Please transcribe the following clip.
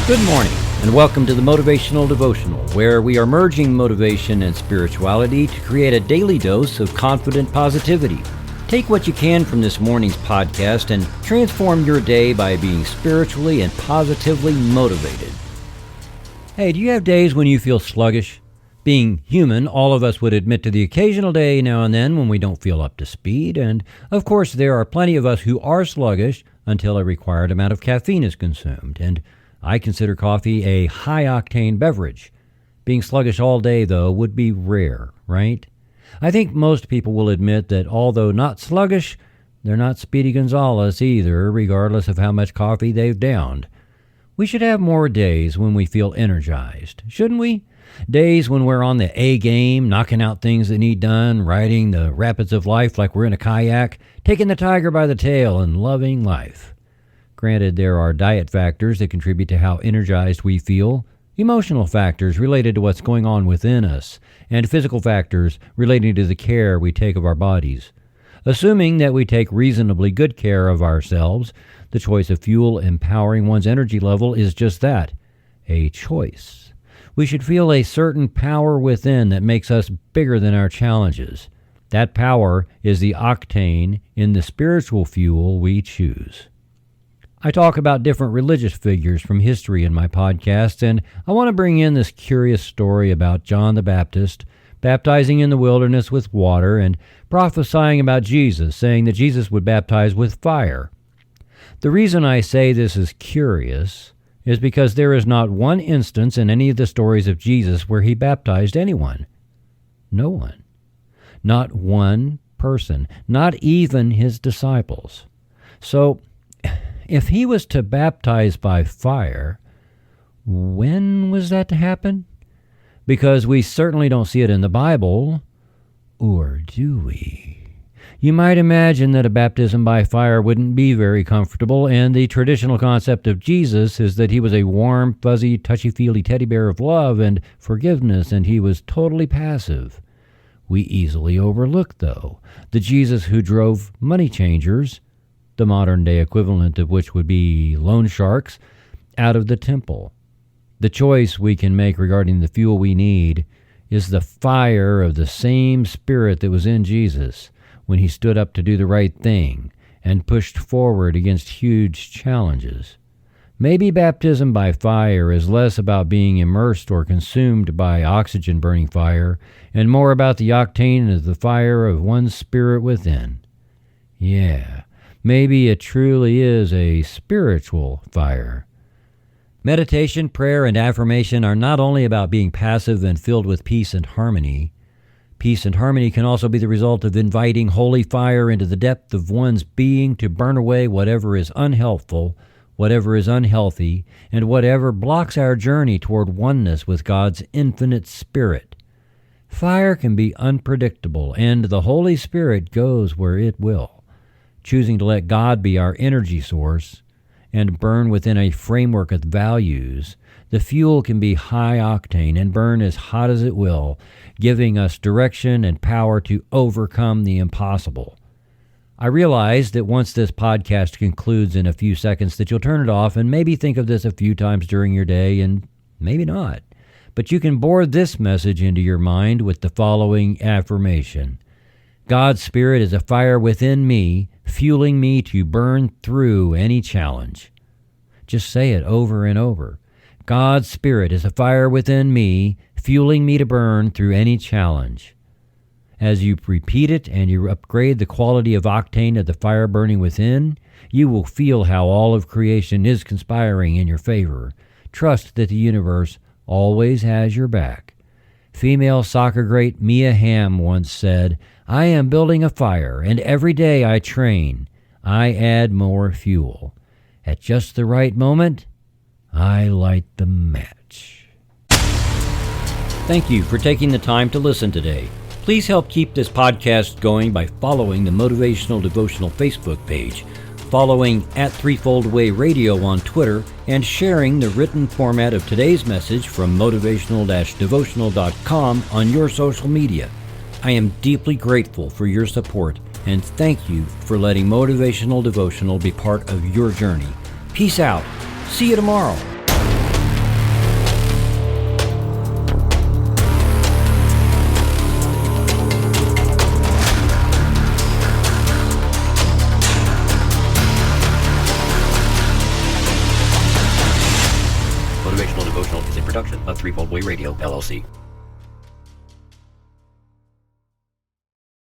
Good morning, and welcome to the Motivational Devotional, where we are merging motivation and spirituality to create a daily dose of confident positivity. Take what you can from this morning's podcast and transform your day by being spiritually and positively motivated. Hey, do you have days when you feel sluggish? Being human, all of us would admit to the occasional day now and then when we don't feel up to speed, and of course there are plenty of us who are sluggish until a required amount of caffeine is consumed, and I consider coffee a high-octane beverage. Being sluggish all day, though, would be rare, right? I think most people will admit that although not sluggish, they're not Speedy Gonzales either, regardless of how much coffee they've downed. We should have more days when we feel energized, shouldn't we? Days when we're on the A game, knocking out things that need done, riding the rapids of life like we're in a kayak, taking the tiger by the tail, and loving life. Granted, there are diet factors that contribute to how energized we feel, emotional factors related to what's going on within us, and physical factors relating to the care we take of our bodies. Assuming that we take reasonably good care of ourselves, the choice of fuel empowering one's energy level is just that, a choice. We should feel a certain power within that makes us bigger than our challenges. That power is the octane in the spiritual fuel we choose. I talk about different religious figures from history in my podcast, and I want to bring in this curious story about John the Baptist baptizing in the wilderness with water and prophesying about Jesus, saying that Jesus would baptize with fire. The reason I say this is curious is because there is not one instance in any of the stories of Jesus where he baptized anyone. No one. Not one person. Not even his disciples. So, if he was to baptize by fire, when was that to happen? Because we certainly don't see it in the Bible, or do we? You might imagine that a baptism by fire wouldn't be very comfortable, and the traditional concept of Jesus is that he was a warm, fuzzy, touchy-feely teddy bear of love and forgiveness, and he was totally passive. We easily overlook, though, the Jesus who drove money changers, the modern-day equivalent of which would be loan sharks, out of the temple. The choice we can make regarding the fuel we need is the fire of the same Spirit that was in Jesus when he stood up to do the right thing and pushed forward against huge challenges. Maybe baptism by fire is less about being immersed or consumed by oxygen-burning fire and more about the octane of the fire of one's spirit within. Yeah. Maybe it truly is a spiritual fire. Meditation, prayer, and affirmation are not only about being passive and filled with peace and harmony. Peace and harmony can also be the result of inviting holy fire into the depth of one's being to burn away whatever is unhelpful, whatever is unhealthy, and whatever blocks our journey toward oneness with God's infinite Spirit. Fire can be unpredictable, and the Holy Spirit goes where it will. Choosing to let God be our energy source and burn within a framework of values, the fuel can be high octane and burn as hot as it will, giving us direction and power to overcome the impossible. I realize that once this podcast concludes in a few seconds that you'll turn it off and maybe think of this a few times during your day and maybe not. But you can bore this message into your mind with the following affirmation. God's Spirit is a fire within me, fueling me to burn through any challenge. Just say it over and over. God's Spirit is a fire within me, fueling me to burn through any challenge. As you repeat it and you upgrade the quality of octane of the fire burning within, you will feel how all of creation is conspiring in your favor. Trust that the universe always has your back. Female soccer great Mia Hamm once said, "I am building a fire, and every day I train. I add more fuel. At just the right moment, I light the match." Thank you for taking the time to listen today. Please help keep this podcast going by following the Motivational Devotional Facebook page, following @threefoldaway radio on Twitter, and sharing the written format of today's message from motivational-devotional.com on your social media. I am deeply grateful for your support, and thank you for letting Motivational Devotional be part of your journey. Peace out. See you tomorrow. production of Threefold Way Radio, LLC.